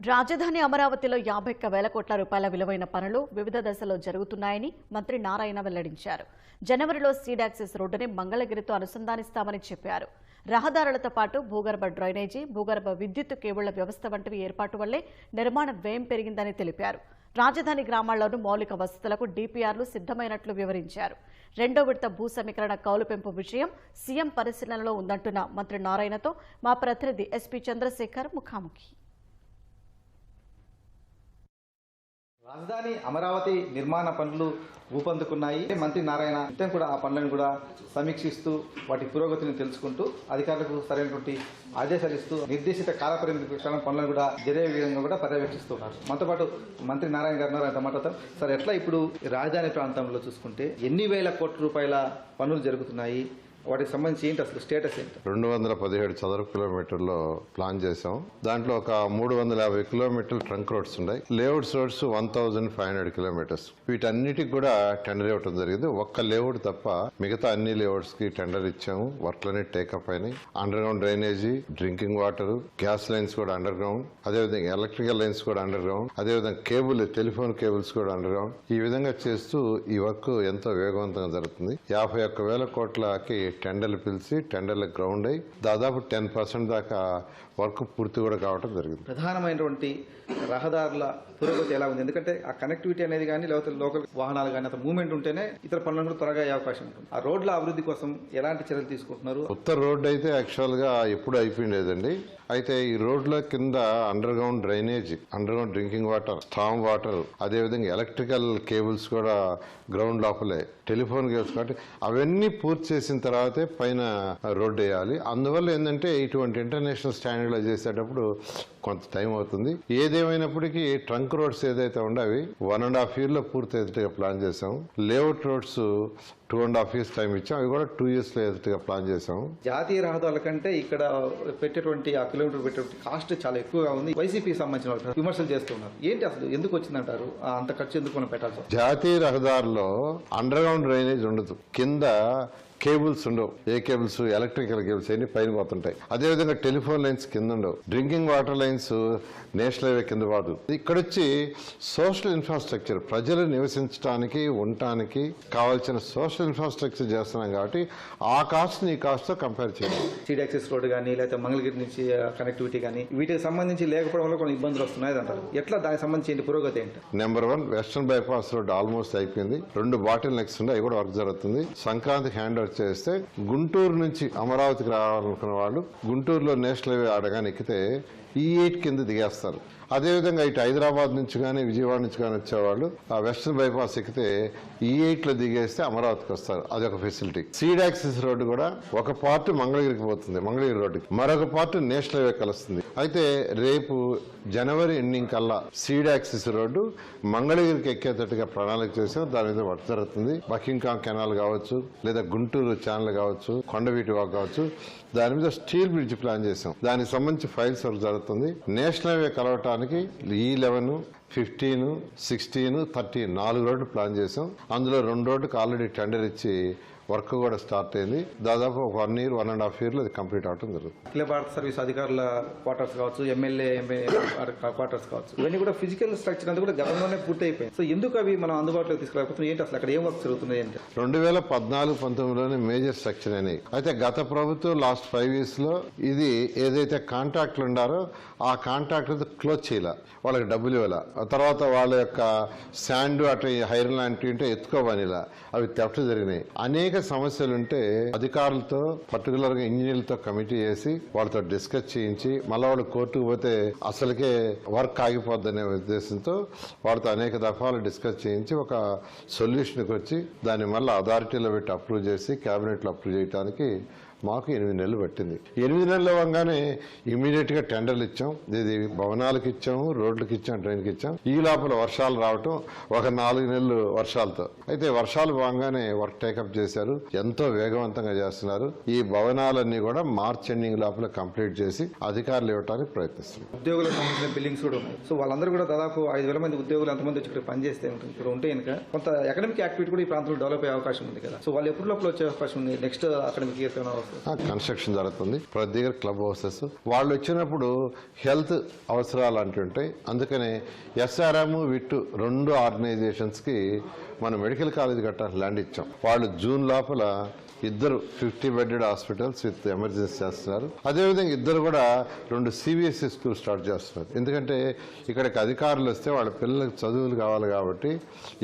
రాజధాని అమరావతిలో 51,000 కోట్ల రూపాయల విలువైన పనులు వివిధ దశల్లో జరుగుతున్నాయని మంత్రి నారాయణ వెల్లడించారు. జనవరిలో సీడ్ యాక్సెస్ రోడ్డుని మంగళగిరితో అనుసంధానిస్తామని చెప్పారు. రహదారులతో పాటు భూగర్భ డ్రైనేజీ, భూగర్భ విద్యుత్ కేబుళ్ల వ్యవస్థ వంటివి ఏర్పాటు వల్లే నిర్మాణ వ్యయం పెరిగిందని తెలిపారు. రాజధాని గ్రామాల్లోనూ మౌలిక వసతులకు డీపీఆర్లు సిద్ధమైనట్లు వివరించారు. రెండో విడత భూ సమీకరణ కౌలు పెంపు విషయం సీఎం పరిశీలనలో ఉందంటున్న మంత్రి నారాయణతో మా ప్రతినిధి ఎస్పీ చంద్రశేఖర్ ముఖాముఖి. రాజధాని అమరావతి నిర్మాణ పనులు ఊపందుకున్నాయి. మంత్రి నారాయణ నిత్యం కూడా ఆ పనులను కూడా సమీక్షిస్తూ వాటి పురోగతిని తెలుసుకుంటూ అధికారులకు సరైనటువంటి ఆదేశాలు ఇస్తూ నిర్దేశిత కాలపరిమితి ప్రకారం పనులను కూడా జరిగే విధంగా కూడా పర్యవేక్షిస్తున్నారు. మనతో పాటు మంత్రి నారాయణ గారు ఆయన మాట్లాడతారు. సార్, ఎట్లా ఇప్పుడు రాజధాని ప్రాంతంలో చూసుకుంటే ఎన్ని వేల కోట్ల రూపాయల పనులు జరుగుతున్నాయి, వాటికి సంబంధించి ఏంటి అసలు స్టేటస్ ఏంటి? 217 చదరపు కిలోమీటర్లో ప్లాన్ చేసాం. దాంట్లో ఒక 350 కిలోమీటర్లు ట్రంక్ రోడ్స్ ఉన్నాయి. Layouts roads 1500 kilometres. వీటన్నిటికి కూడా టెండర్ ఇవ్వడం జరిగింది. ఒక్క లేఅవుట్ తప్ప మిగతా అన్ని లేఅవుట్స్ కి టెండర్ ఇచ్చాము. వర్క్లన్నీ టేకప్ అయినాయి. Under ground drainage, drinking water, gas lines కూడా అండర్ గ్రౌండ్, అదేవిధంగా ఎలక్ట్రికల్ లైన్స్ కూడా అండర్ గ్రౌండ్, అదేవిధంగా టెలిఫోన్ కేబుల్స్ కూడా అండర్ గ్రౌండ్. ఈ విధంగా చేస్తూ ఈ వర్క్ ఎంతో వేగవంతంగా జరుగుతుంది. 51,000 కోట్లకి టెండర్లు పిలిచి టెండర్ల గ్రౌండ్ అయి దాదాపు 10% దాకా వర్క్ పూర్తి కూడా కావడం జరిగింది. ప్రధానమైనటువంటి రహదారుల పురోగతి ఎలా ఉంది? ఎందుకంటే ఆ కనెక్టివిటీ అనేది కానీ లేకపోతే లోకల్ వాహనాలు కానీ అతను మూవ్మెంట్ ఉంటేనే ఇతర పనులను కూడా త్వరగా అయ్యే అవకాశం ఉంటుంది. ఆ రోడ్ల అభివృద్ధి కోసం ఎలాంటి చర్యలు తీసుకుంటున్నారు? ఉత్తర రోడ్డు అయితే యాక్చువల్ గా ఎప్పుడు అయిపోయిండేదండి. అయితే ఈ రోడ్ల కింద under ground drainage, under ground drinking water, storm water, అదేవిధంగా ఎలక్ట్రికల్ కేబుల్స్ కూడా గ్రౌండ్ లోపలే, టెలిఫోన్ కేబుల్స్ కాబట్టి అవన్నీ పూర్తి చేసిన తర్వాతే పైన రోడ్డు వేయాలి. అందువల్ల ఏంటంటే ఇటువంటి ఇంటర్నేషనల్ స్టాండర్డ్ చేసేటప్పుడు కొంత టైం అవుతుంది. ఏదేమైనప్పటికీ ట్రంక్ రోడ్స్ ఏదైతే ఉండవి 1.5 years లో పూర్తి అయ్యేట్టుగా ప్లాన్ చేసాం. లేఅవుట్ రోడ్స్ 2.5 years టైం ఇచ్చాం. అవి కూడా 2 years లో అయ్యేట్టుగా ప్లాన్ చేసాం. జాతీయ రహదారుల కంటే ఇక్కడ పెట్టేటువంటి ఆ కిలోమీటర్ పెట్టేటువంటి కాస్ట్ చాలా ఎక్కువగా ఉంది. వైసీపీకి సంబంధించిన వాళ్ళు విమర్శలు చేస్తున్నారు. ఏంటి అసలు ఎందుకు వచ్చిందంటారు? అంత ఖర్చు ఎందుకు మనం పెట్టాల్సి? జాతీయ రహదారుల్లో అండర్ గ్రౌండ్ డ్రైనేజ్ ఉండదు. కింద కేబుల్స్ ఉండవు. ఏ కేబుల్స్? ఎలక్ట్రికల్ కేబుల్స్ అన్ని పైన పోతుంటాయి. అదేవిధంగా టెలిఫోన్ లైన్స్ కింద ఉండవు. Drinking water lines national highway కింద వాడు. ఇక్కడొచ్చి సోషల్ ఇన్ఫ్రాస్ట్రక్చర్, ప్రజలు నివసించడానికి ఉండటానికి కావాల్సిన సోషల్ ఇన్ఫ్రాస్ట్రక్చర్ చేస్తున్నాం కాబట్టి ఆ కాస్ట్ ఈ కాస్ట్ తో కంపేర్ చేయాలి. సీడ్ యాక్సెస్ రోడ్ కానీ లేకపోతే మంగళగిరి నుంచి కనెక్టివిటీ కానీ వీటికి సంబంధించి లేకపోవడం వల్ల కొన్ని ఇబ్బందులు వస్తున్నాయి అంటారు. ఎట్లా దానికి సంబంధించి పురోగతి ఏంటి? Number 1 western bypass road almost అయిపోయింది. 2 బాటిల్ నెక్స్ ఉన్నాయి, అవి కూడా వర్క్ జరుగుతుంది. సంక్రాంతికి హ్యాండ్ ఓవర్ చేస్తే గుంటూరు నుంచి అమరావతికి రావాలనుకున్న వాళ్ళు గుంటూరులో నేషనల్ హైవే ఆడగానే ఎక్కితే E8 కింద దిగేస్తారు. అదేవిధంగా ఇటు హైదరాబాద్ నుంచి కానీ విజయవాడ నుంచి కానీ వచ్చేవాళ్ళు ఆ వెస్టర్న్ బైపాస్ ఎక్కితే E8 లో దిగేస్తే అమరావతికి వస్తారు. అదొక ఫెసిలిటీ. సీడ్ యాక్సెస్ రోడ్డు కూడా ఒక పార్ట్ మంగళగిరికి పోతుంది, మంగళగిరి రోడ్డుకి, మరొక పార్ట్ నేషనల్ హైవే కలుస్తుంది. అయితే రేపు జనవరి ఎండింగ్ కల్లా సీడ్ యాక్సెస్ రోడ్డు మంగళగిరికి ఎక్కేటట్టుగా ప్రణాళిక చేసాం. దాని మీద వర్క్ జరుగుతుంది. బకింగ్హామ్ కెనాల్ కావచ్చు, లేదా గుంటూరు ఛానల్ కావచ్చు, కొండవీటి వాక్ కావచ్చు, దాని మీద స్టీల్ బ్రిడ్జ్ ప్లాన్ చేసాం. దానికి సంబంధించి ఫైల్స్ వర్క్ జరుగుతుంది. నేషనల్ హైవే కలవటానికి E11, 15, 16, 30 4 రోడ్లు ప్లాన్ చేసాం. అందులో 2 రోడ్లకు ఆల్రెడీ టెండర్ ఇచ్చి వర్క్ కూడా స్టార్ట్ అయింది. దాదాపు 1 year 1.5 years లో అది కంప్లీట్ అవడం జరుగుతుంది. అఖిల భారత సర్వీస్ అధికారుల క్వార్టర్స్ కావచ్చు, ఎమ్మెల్యే క్వార్టర్స్ కావచ్చు, ఇవన్నీ కూడా ఫిజికల్ స్ట్రక్చర్ అంతా కూడా గతంలోనే పూర్తి అయిపోయింది. సో ఎందుకు అవి మనం అందుబాటులోకి తీసుకురాకపోతున్నాం? ఏంటి అసలు అక్కడ ఏం వర్క్ జరుగుతుంది? ఏంటి 2014-19లోనే మేజర్ స్ట్రక్చర్ అయినాయి. అయితే గత ప్రభుత్వం లాస్ట్ 5 years లో ఇది ఏదైతే కాంట్రాక్ట్లు ఉండారో ఆ కాంట్రాక్ట్ క్లోజ్ చేయాల, వాళ్ళకి డబ్బులు ఇవ్వాల. తర్వాత వాళ్ళ యొక్క శాండ్ అటు హైరన్ లాంటివి ఉంటే ఎత్తుకోవనిలా, అవి థెఫ్ట్ జరిగినాయి. అనేక సమస్యలుంటే అధికారులతో పర్టికులర్ గా ఇంజనీర్లతో కమిటీ చేసి వాళ్ళతో డిస్కస్ చేయించి మళ్ళీ వాళ్ళు కోర్టుకు పోతే అసలుకే వర్క్ ఆగిపోద్దనే ఉద్దేశంతో వాళ్ళతో అనేక దఫాలు డిస్కస్ చేయించి ఒక సొల్యూషన్కి వచ్చి దాన్ని మళ్ళీ అథారిటీలో పెట్టి అప్రూవ్ చేసి క్యాబినెట్లో అప్రూవ్ చేయడానికి మాకు 8 నెలలు పట్టింది. 8 నెలలు అవ్వగానే ఇమీడియట్ గా టెండర్లు ఇచ్చాం. ఇది భవనాలకు ఇచ్చాము, రోడ్లకు ఇచ్చాం, డ్రైన్కి ఇచ్చాం. ఈ లోపల వర్షాలు రావటం ఒక 4 నెలలు వర్షాలతో. అయితే వర్షాలు బాగానే వర్క్ టేకప్ చేశారు. ఎంతో వేగవంతంగా చేస్తున్నారు. ఈ భవనాలన్నీ కూడా మార్చ్ ఎండింగ్ లోపల కంప్లీట్ చేసి అధికారులు ఇవ్వడానికి ప్రయత్నిస్తున్నారు. ఉద్యోగులకు సంబంధించిన బిల్డింగ్స్ కూడా ఉన్నాయి. సో వాళ్ళందరూ కూడా దాదాపు 5,000 మంది ఉద్యోగులు ఎంతమంది వచ్చి ఇక్కడ పనిచేస్తే ఇక్కడ ఉంటే కనుక కొంత ఎకనామిక్ యాక్టివిటీ కూడా ఈ ప్రాంతంలో డెవలప్ అయ్యే అవకాశం ఉంది కదా. సో వాళ్ళు ఎప్పుడు లోపల వచ్చే అవకాశం ఉంది? నెక్స్ట్ అకాడమిక్ ఇయర్ కన్స్ట్రక్షన్ జరుగుతుంది, ప్రతి దగ్గర క్లబ్ హౌసెస్. వాళ్ళు వచ్చినప్పుడు హెల్త్ అవసరాలు అంటుంటాయి. అందుకనే ఎస్ఆర్ఎం విట్టు 2 ఆర్గనైజేషన్స్కి మనం మెడికల్ కాలేజ్ కట్టాలని ల్యాండ్ ఇచ్చాం. వాళ్ళు జూన్ లోపల 2 50 బెడెడ్ హాస్పిటల్స్ విత్ ఎమర్జెన్సీ చేస్తున్నారు. అదేవిధంగా 2 కూడా 2 CBSE స్కూల్ స్టార్ట్ చేస్తున్నారు. ఎందుకంటే ఇక్కడికి అధికారులు వస్తే వాళ్ళ పిల్లలకు చదువులు కావాలి కాబట్టి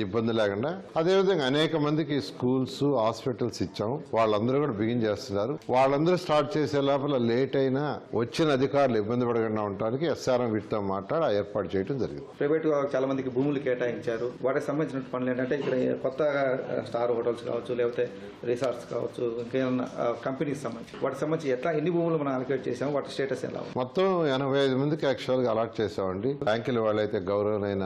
ఇబ్బంది లేకుండా. అదేవిధంగా అనేక మందికి స్కూల్స్ హాస్పిటల్స్ ఇచ్చాం. వాళ్ళందరూ కూడా బిగిన్ చేస్తున్నారు. వాళ్ళందరూ స్టార్ట్ చేసే లోపల లేట్ అయినా వచ్చిన అధికారులు ఇబ్బంది పడకుండా ఉండడానికి SRM వీటితో మాట్లాడి ఏర్పాటు చేయడం జరిగింది. ప్రైవేట్ చాలా మందికి భూములు కేటాయించారు. వాటికి సంబంధించిన పనులు ఏంటంటే ఇక్కడ కొత్తగా స్టార్ హోటల్స్ కావచ్చు, లేకపోతే రిసార్ట్స్ కావచ్చు, ఇంకేమన్నా కంపెనీకి సంబంధించి వాటికి సంబంధించి ఎన్ని భూములు మనం అలొకేట్ చేసాము, వాటి స్టేటస్ ఎలా ఉంది? మొత్తం 85 మందికి యాక్చువల్గా అలాట్ చేసామండి. బ్యాంకుల వాళ్ళైతే గౌరవనైన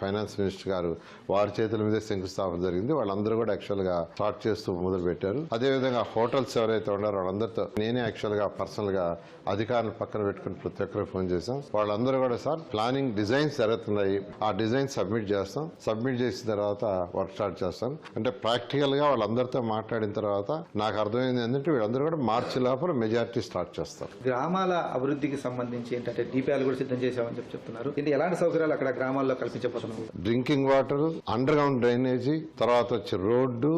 ఫైనాన్స్ మినిస్టర్ గారు వారి చేతుల మీదే శంకుస్థాపన జరిగింది. వాళ్ళందరూ కూడా యాక్చువల్గా స్టార్ట్ చేస్తూ మొదలు పెట్టారు. అదేవిధంగా హోటల్స్ ఎవరైతే ఉన్నారో వాళ్ళందరితో నేనే యాక్చువల్గా పర్సనల్గా అధికారులు పక్కన పెట్టుకుని ప్రతి ఒక్కరికి ఫోన్ చేశాం. వాళ్ళందరూ కూడా సార్ ప్లానింగ్ డిజైన్స్ జరుగుతున్నాయి, ఆ డిజైన్ సబ్మిట్ చేస్తాం, సబ్మిట్ చేసిన తర్వాత వర్క్ స్టార్ట్ చేస్తాం. అంటే ప్రాక్టికల్గా వాళ్ళందరితో మాట్లాడిన తర్వాత నాకు అర్థమైంది ఏంటంటే వీళ్ళందరూ కూడా మార్చి లోపల మెజారిటీ స్టార్ట్ చేస్తారు. గ్రామాల అభివృద్ధికి సంబంధించి ఏంటంటే DPRలు కూడా సిద్ధం చేశామని చెప్తున్నారు. ఇది ఎలాంటి సౌకర్యాలు అక్కడ గ్రామాల్లో కల్పించబోతున్నాం? Drinking water, underground drainage, తర్వాత వచ్చి రోడ్డు,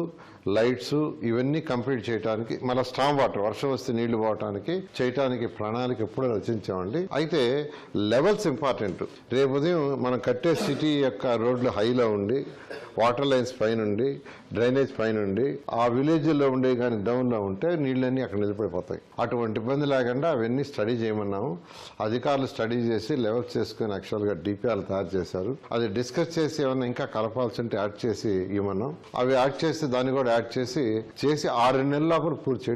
లైట్స్, ఇవన్నీ కంప్లీట్ చేయడానికి, మళ్ళీ స్టామ్ వాటర్ వర్షం వస్తే నీళ్లు పోవటానికి చేయటానికి ప్రణాళిక ఎప్పుడూ రచించామండి. అయితే లెవెల్స్ ఇంపార్టెంట్. రేపు ఉదయం మనం కట్టే సిటీ యొక్క రోడ్లు హైలో ఉండి, వాటర్ లైన్స్ పైన ఉండి, డ్రైనేజ్ పైన ఉండి, ఆ విలేజ్లో ఉండే కానీ డౌన్లో ఉంటే నీళ్ళన్నీ అక్కడ నిలిపడిపోతాయి. అటువంటి ఇబ్బంది లేకుండా అవన్నీ స్టడీ చేయమన్నాము. అధికారులు స్టడీ చేసి లెవెల్స్ చేసుకుని యాక్చువల్గా DPRలు తయారు చేశారు. అది డిస్కస్ చేసి ఏమన్నా ఇంకా కలపాల్సి ఉంటే యాడ్ చేసి ఇవ్వమన్నాం. అవి యాడ్ చేసి దాన్ని కూడా యాడ్ చేసి 6 నెలల లోపల పూర్తి చేయడం